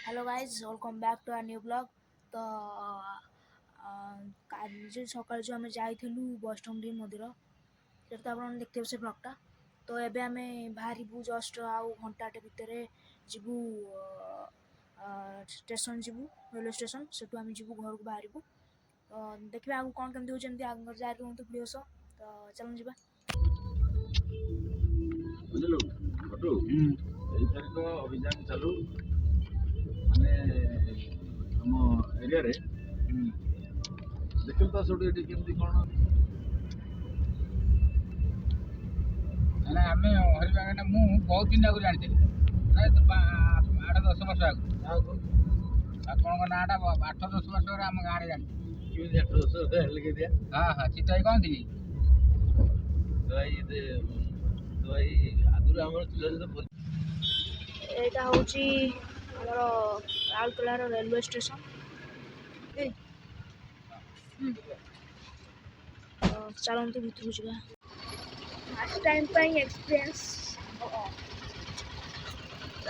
Hello guys welcome back to our new blog. तो आज सकाल जो आम जाइलु वैष्णोदेवी मंदिर से तो आप देखते से ब्लॉगटा। तो एबे आम बाहर जस्ट आउ घंटाटे भितर जीवु स्टेशन जीवु रेलवे स्टेशन से आम जीवु घर को बाहर। तो देखिए आगे कौन कमी होती आगे जारी रुहतु वीडियो सह। तो चलो जी ବୁଝିଲୁ ଘଟୁ ଏଇଥରିକ ଅଭିଯାନ ଚାଲୁ ମାନେ ଆମ ଏରିଆରେ ଦେଖିଲୁ ତ ସେଠୁ ଏଠି କେମିତି କ'ଣ ମାନେ ଆମେ ହରିବାଗାନ ମୁଁ ବହୁତ ଦିନ ଆଗରୁ ଜାଣିଥିଲି ପ୍ରାୟ 8-10 ବର୍ଷ ଆଗରୁ। ଆପଣଙ୍କ ନାଁଟା 8-10 ବର୍ଷ ପରେ ଆମ ଗାଁରେ ଜାଣିଥିଲି। କେମିତି 8-10 ବର୍ଷ ହେଲେ କି ଦିଆ ହଁ ଚିତ୍ତ ଭାଇ କହନ୍ତି କି ଭାଇ ଆଗରୁ ଆମର ଥିଲା ଏଇଟା ହେଉଛି ଆମର ରାଉରକେଲାର ରେଲୱେ ଷ୍ଟେସନ। ଚାଲନ୍ତୁ ଭିତରକୁ ଯିବା। ଫାର୍ଷ୍ଟ ଟାଇମ୍ ପାଇଁ ଏକ୍ସପିରିଏନ୍ସ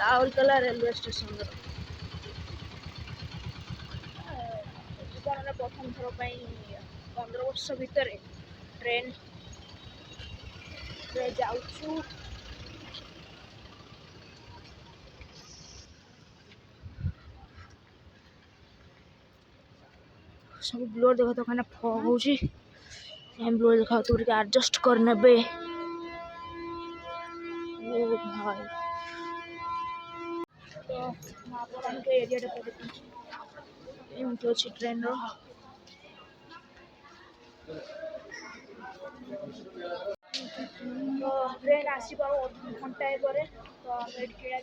ରାଉରକେଲା ରେଲୱେ ଷ୍ଟେସନର ଜୀବନରେ ପ୍ରଥମ ଥର ପାଇଁ 15 ବର୍ଷ ଭିତରେ ଟ୍ରେନରେ ଯାଉଛୁ। सब ब्लोर देखा तो खाना फग हो ब्लोर देखा तो एडजस्ट कर नेबे। ओ भाई तो आपके एरिया एमती अच्छी ट्रेन तो ट्रेन आसवा घंटाए पर तो किड़ा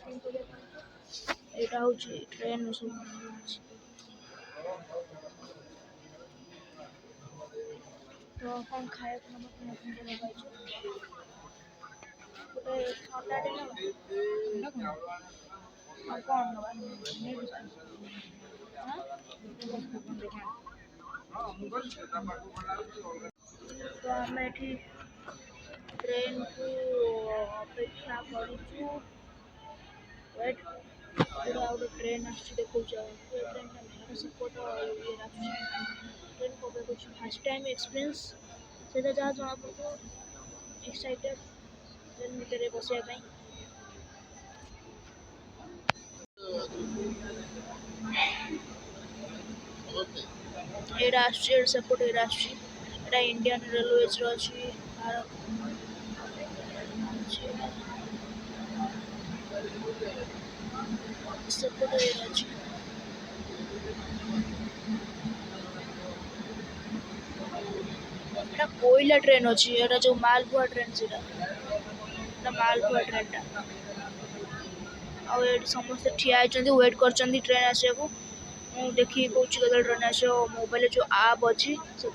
यहाँ हूँ ट्रेन सब तो कौन खाए गोटे थंडाटे ना कौन तो आम ट्रेन को अपेक्षा करूँ वेट गोटे ट्रेन आस देखो ट्रेन सपोर्ट ट्रेन को फर्स्ट टाइम एक्सपीरियंस से जहाँ जना पड़ो एक्साइटेड ट्रेन भितर बसवाई। एटा सपोर्ट एटा इंडियन रेलवेज अच्छी भारत सपोर्ट अच्छी एटा कोयला ट्रेन अच्छी एटा जो मालबुआ ट्रेन से मालबुआ ट्रेन टा आठ समस्त ठिया वेट कर ट्रेन आसा को देखिए कौन कदर ट्रेन आस मोबाइल जो आप अच्छी से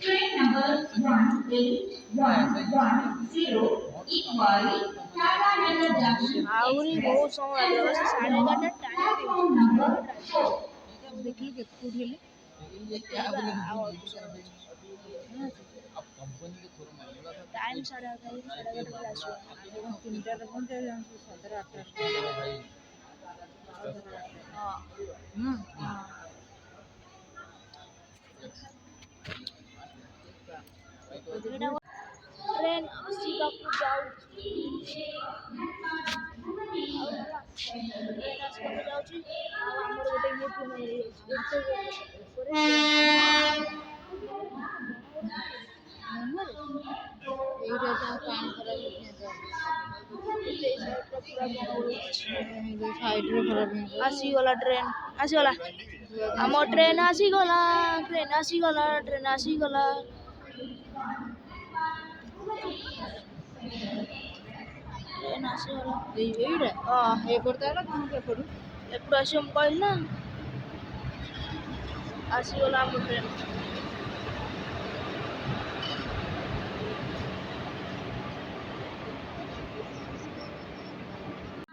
Train number 18110 equally Taganagar Junction. आउरी बहुत समय लगे 11:30 टाइम देखिए देखुले टाइम 11:30 ट्रेन आसवा आसीगला ट्रेन आसीगला आम ट्रेन आसीगला ट्रेन आसीगला ट्रेन आसीगला ट्रेन ଆସିଗଲା ଏଇଟା ଏପଟେ ତ ହେଲା ତମକୁ ଏପଟୁ ଏପଟୁ ଆସିବ ମୁଁ କହିଲି ନା ଆସିଗଲା ଆମ ଟ୍ରେନ୍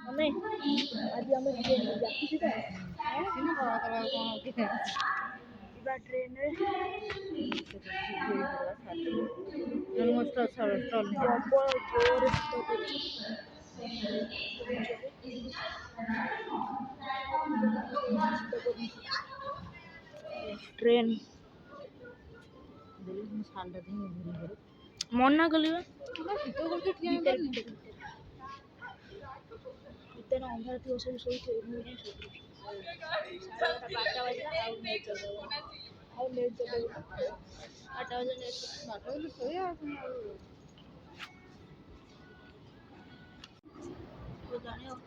ଆମେ ଆଜି ଆମେ ଯାତ୍ରୀ ତ ଯିବା ଟ୍ରେନରେ ପ୍ରବଳ ଜୋରରେ ଶୀତ କରୁଛି ट्रेन मना कली ଭିତରେ ଅନ୍ଧାର ଥିବ ସବୁ ଶୋଇଥିବେ ମୁଁ ଯାଇ ଶୋଇଥିବି 12ଟା ବାଜିଲା ଆଉ ନେଟ୍ ଚଲେଇବ ଆଉ ନେଟ୍ ଚଲେଇବ 8ଟା ବାଜିଲା ନେଟ୍ ଶୋଇବା ଜାଣି ଆଉ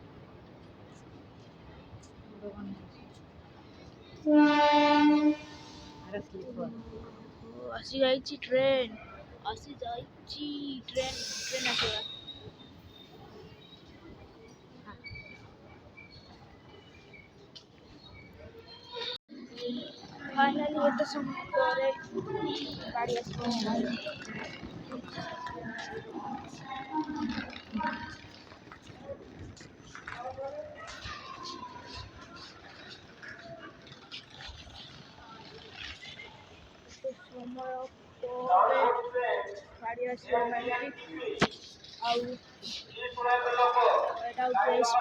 ଆସି ଯାଇଛି ଟ୍ରେନ୍ ଟ୍ରେନ୍ ଆସିଗଲା फाइनली एत समय पर गाड़ी ଆସିବ समय गाड़ी ଆସିବ ଆଉ ଏଟା ହଉଛି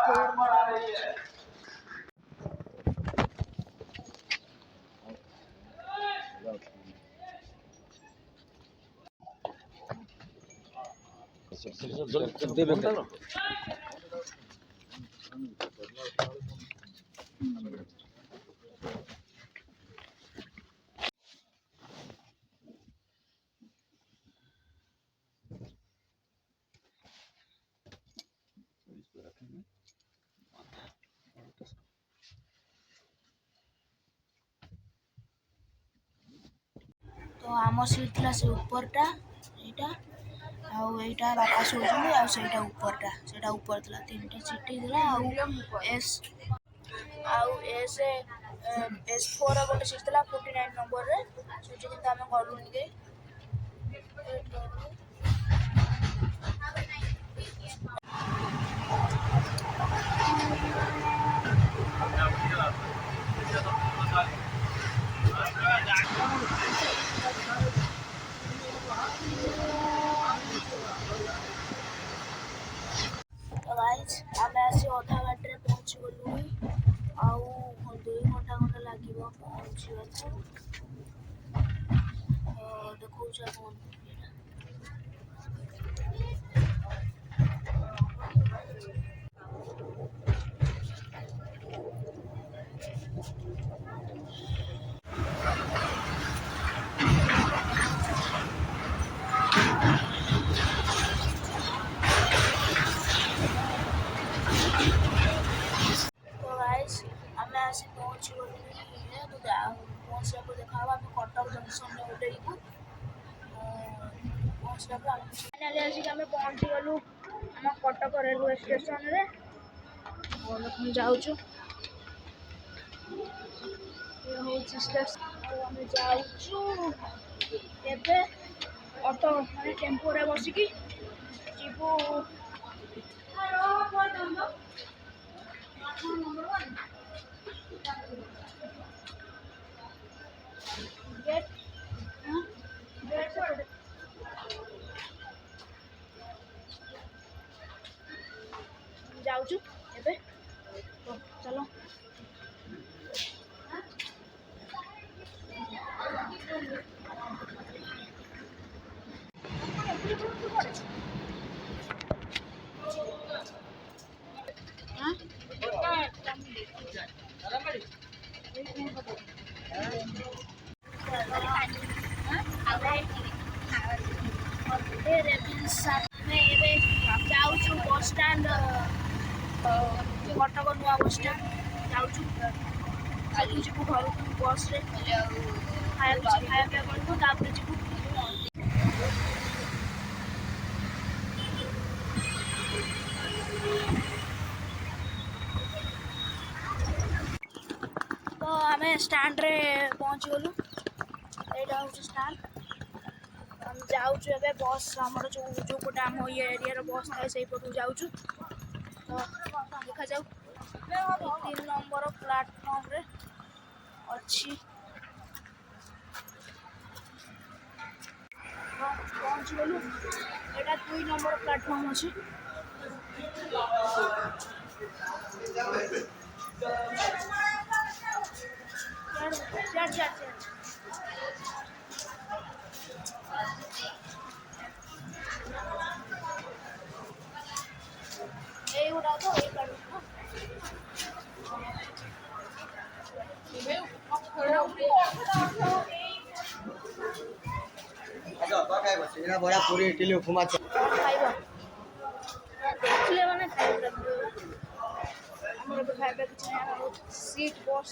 तो आम सीट थी से उपरटा यहाँ आउ एटा बापा शोचुंदी आ सेटा उपरटा सेटा ऊपर थला तीनटा सीट थला आउ एस S4 गोटे सीट थला 49 नंबर रे सोचे कि आमे गलुनी के आम आसी अधा बाटे पहुँची गलु आउ 2 घंटा खंडे लगे पहुँचा देखा कौन आसी पहुँची गलु तो पहुँचा देखा आम कटक जंक्शन ओल्लू पहुँचला फाइनाली आसिक आम पहुँची गलु आम कटक रेलवे स्टेशन रे जाऊँ आम जाऊँ ऑटो माने टेम्पो रे बसिकी जीवु जाऊँ एबे तो चलो जाऊँ बस स्टैंड कटक नुआ बस स्टैंड जाऊँ चली जीव घर को बस खाया करूँ तापर जीव तो आम स्टाण्ड रे पहुँची गलु यहाँ हूँ स्टाण्ड आम जाऊँ बस आमर जो जो पटे आम ये एरिया बस थाए से पटू जाऊँ तो देखा जाऊ 3 नंबर प्लाटफर्म रे अच्छी पहुँची गलु यहाँ 2 नंबर प्लाटफर्म अच्छी এইগুলা তো এই প্ল্যাটফর্ম বড়া পুরি টিলিও ঘুমাচ্ছে খাইবা দেখলে মানে খাইবা আমরা তো খাইবা কিছু না আমার সিট বস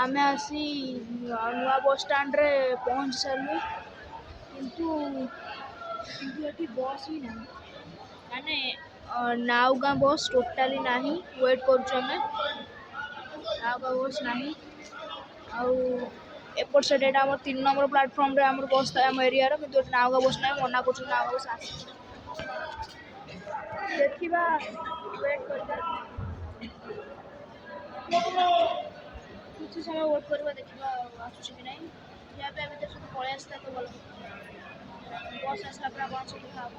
आमे आसी नुआ बस स्टाण्ड रे पहुँच सारू किंतु ये बस भी ना माने नाउगाँ बस टोटाली नाही वेट करूँ नाउगाँ बस नाही आउ एपट साइड एटा हमर 3 नंबर प्लेटफॉर्म रे हमर बस था हम एरिया रो किंतु नाउगाँ बस नाही मना करछु नाउगाँ बस आसी देखिबा वेट करता कुछ समय वेट करवा देखिबा आसुछि कि नाही या पे अभी तक सब पळे आस्ता तो बोल बस आसला पर आपण सब खाबो